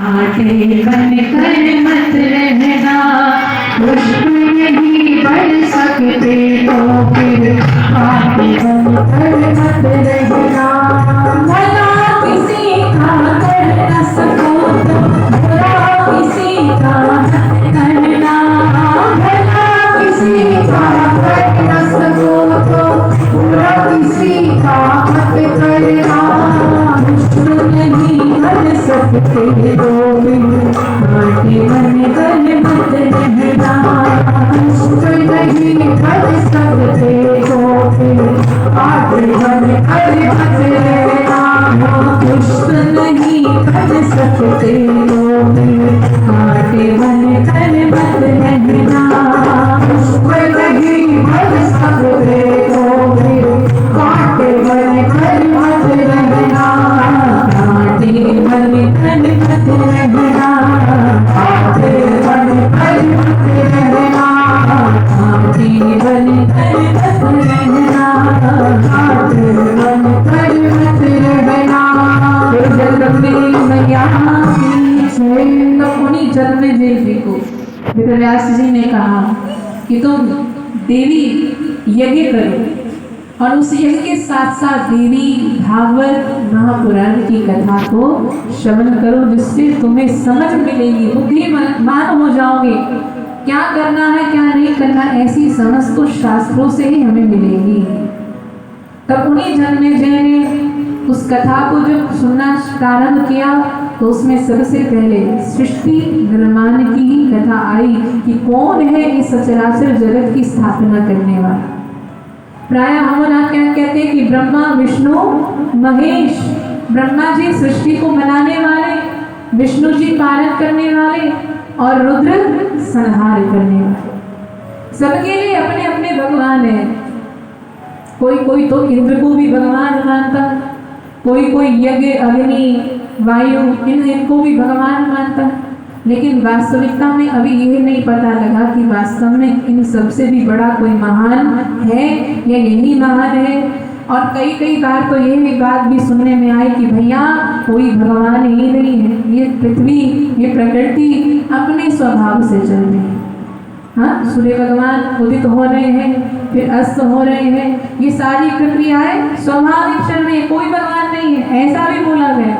आटे बन कर मत रहना, खुशबू नहीं बढ़ सकते तो फिर आटे बन कर मत रहना। भला किसी का कर न सको तो बुरा किसी का करना, भला किसी का कर न सको तो बुरा किसी का मत करना। नहीं बन सकते तो आटे बन कर मत रहना, नहीं बन सकते तो आटे बन कर मत रहना। खुश नहीं बन सकते तो आटे बन कर मत रहना, नहीं बन सकते तो आटे बन कर मत रहना। आटे बन कर मत रहना, आटे बन कर मत रहना, आटे बन कर मत रहना, आटे बन कर मत रहना। जन्म में मैया उन्हीं जन्म में देवी को वेदव्यास जी ने कहा कि तुम देवी यज्ञ करो और उस यज्ञ के साथ साथ देवी भागवत महापुराण की कथा को श्रवण करो, जिससे तुम्हें समझ मिलेगी, बुद्धिमान हो जाओगे। क्या करना है क्या नहीं करना ऐसी समझ तो शास्त्रों से ही हमें मिलेगी। तब उन्हीं जन्मेजय ने उस कथा को जब सुनना प्रारंभ किया तो उसमें सबसे पहले सृष्टि निर्माण की ही कथा आई कि कौन है इस सचराचर जगत की स्थापना करने वाला। प्राय हम क्या कहते हैं कि ब्रह्मा विष्णु महेश, ब्रह्मा जी सृष्टि को बनाने वाले, विष्णु जी पालन करने वाले और रुद्र संहार करने वाले। सबके लिए अपने अपने भगवान हैं। कोई तो इंद्र को भी भगवान मानता, कोई यज्ञ अग्नि वायु इनको भी भगवान मानता, लेकिन वास्तविकता में अभी यह नहीं पता लगा कि वास्तव में इन सबसे भी बड़ा कोई महान है या यही महान है। और कई बार तो यह भी बात भी सुनने में आई कि भैया कोई भगवान ही नहीं है, ये पृथ्वी ये प्रकृति अपने स्वभाव से चल रही है। हाँ, सूर्य भगवान उदित हो रहे हैं फिर अस्त हो रहे हैं, ये सारी प्रक्रियाएं स्वाभाविक चल रही है, कोई भगवान नहीं है ऐसा भी बोला गया।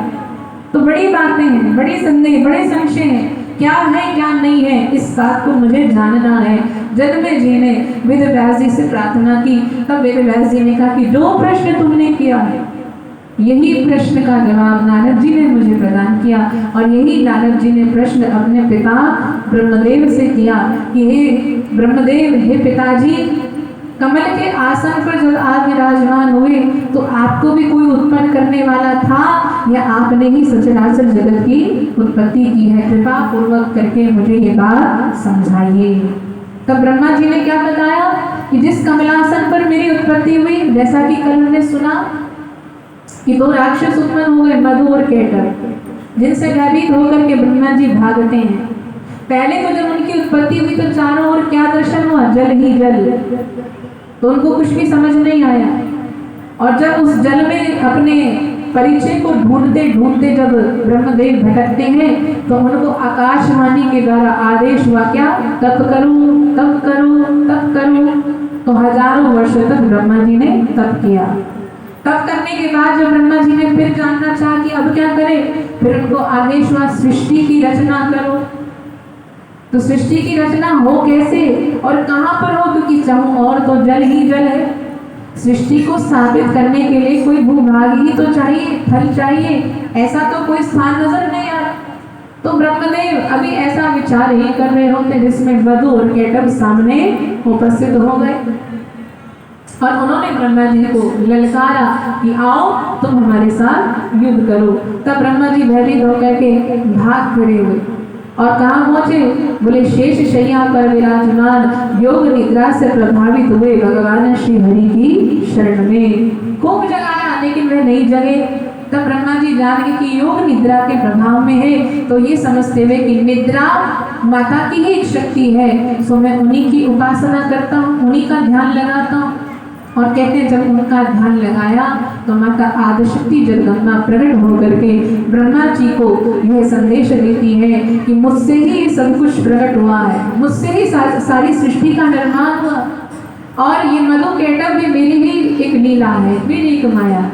तो बड़ी बातें हैं, बड़े संदेह, बड़े संशय हैं, क्या है क्या नहीं है, इस बात को मुझे जानना है। जन्मे जी ने वेदव्यास जी से प्रार्थना की, तब वेदव्यास जी ने कहा कि जो प्रश्न तुमने किया है यही प्रश्न का जवाब नारद जी ने मुझे प्रदान किया। और यही नारद जी ने प्रश्न अपने पिता ब्रह्मदेव से किया कि हे ब्रह्मदेव, हे पिताजी, कमल के आसन पर जब आप विराजमान हुए तो आपको भी कोई उत्पन्न करने वाला था या आपने ही सचराचर जगत की उत्पत्ति की है? कृपा पूर्वक करके मुझे ये बात समझाइए। तब ब्रह्मा जी ने क्या बताया कि जिस कमलासन पर मेरी उत्पत्ति हुई, जैसा कि कल हमने सुना कि दो राक्षस उत्पन्न हो गए, मधु और केटर, जिनसे भयभीत होकर के ब्रह्मा जी भागते हैं। पहले तो जब उनकी उत्पत्ति हुई तो चारों ओर क्या दर्शन हुआ? जल ही जल। तो उनको कुछ भी समझ नहीं आया, और जब उस जल में अपने परिचय को ढूंढते ढूंढते जब ब्रह्मदेव भटकते हैं तो उनको आकाशवाणी के द्वारा आदेश हुआ, क्या? तप करूं तप करूं तप करूं। तो हजारों वर्ष तक ब्रह्मा जी ने तप किया। तप करने के बाद जब ब्रह्मा जी ने फिर जानना चाहा कि अब क्या करें, फिर उनको आदेश हुआ सृष्टि की रचना करो। तो सृष्टि की रचना हो कैसे और कहां पर हो, क्योंकि चारों और तो जल ही जल है। सृष्टि को स्थापित करने के लिए कोई भूभाग ही तो चाहिए, थल चाहिए, ऐसा तो कोई स्थान नजर नहीं आ रहा। तो ब्रह्मदेव अभी ऐसा विचार ही कर रहे होते जिसमें मधु और केटव सामने उपस्थित हो गए, और उन्होंने ब्रह्मा जी को ललकारा कि आओ तुम हमारे साथ युद्ध करो। तब ब्रह्मा जी भयभीत होकर के भाग खड़े हुए और कहाँ पहुंचे? बोले शेष शैया पर विराजमान योग निद्रा से प्रभावित हुए भगवान श्री हरि की शरण में। खूब जगाया लेकिन वे नहीं जगे। तब ब्रह्मा जी जान गए कि योग निद्रा के प्रभाव में है, तो ये समझते हुए कि निद्रा माता की ही एक शक्ति है, तो मैं उन्हीं की उपासना करता हूँ, उन्हीं का ध्यान लगाता हूँ। और कहते हैं जब उनका ध्यान लगाया तो माता आदिशक्ति जगदम्बा प्रकट होकर के ब्रह्मा जी को यह संदेश देती है कि मुझसे ही ये सब कुछ प्रकट हुआ है, मुझसे ही सारी सृष्टि का निर्माण हुआ, और ये मधुकैटभ भी मेरी ही एक लीला है, मेरी एक माया।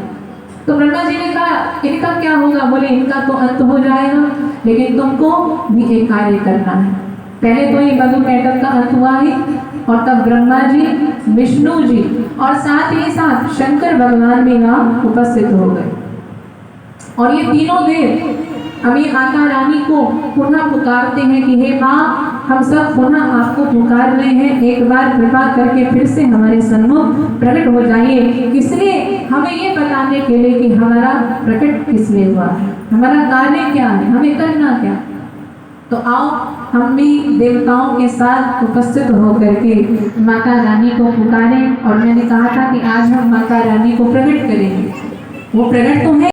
तो ब्रह्मा जी ने कहा इनका क्या होगा? बोले इनका तो अंत हो जाएगा, लेकिन तुमको भी एक कार्य करना है। पहले तो ये मधुकैटभ का अंत हुआ ही, और तब ब्रह्मा जी, विष्णु जी और साथ ही साथ शंकर भगवान भी वहाँ उपस्थित हो गए। और ये तीनों देव अभी माता रानी को पुनः पुकारते हैं कि हे माँ, हम सब पुनः आपको पुकार रहे हैं, एक बार कृपा करके फिर से हमारे सन्मुख प्रकट हो जाइए। इसलिए हमें ये बताने के लिए कि हमारा प्रकट किस लिए हुआ है, हमारा कार्य क्या है, हमें करना क्या। तो आओ हम भी देवताओं के साथ उपस्थित होकर के माता रानी को पुकारें। और मैंने कहा था कि आज हम माता रानी को प्रकट करेंगे, वो प्रकट तो है।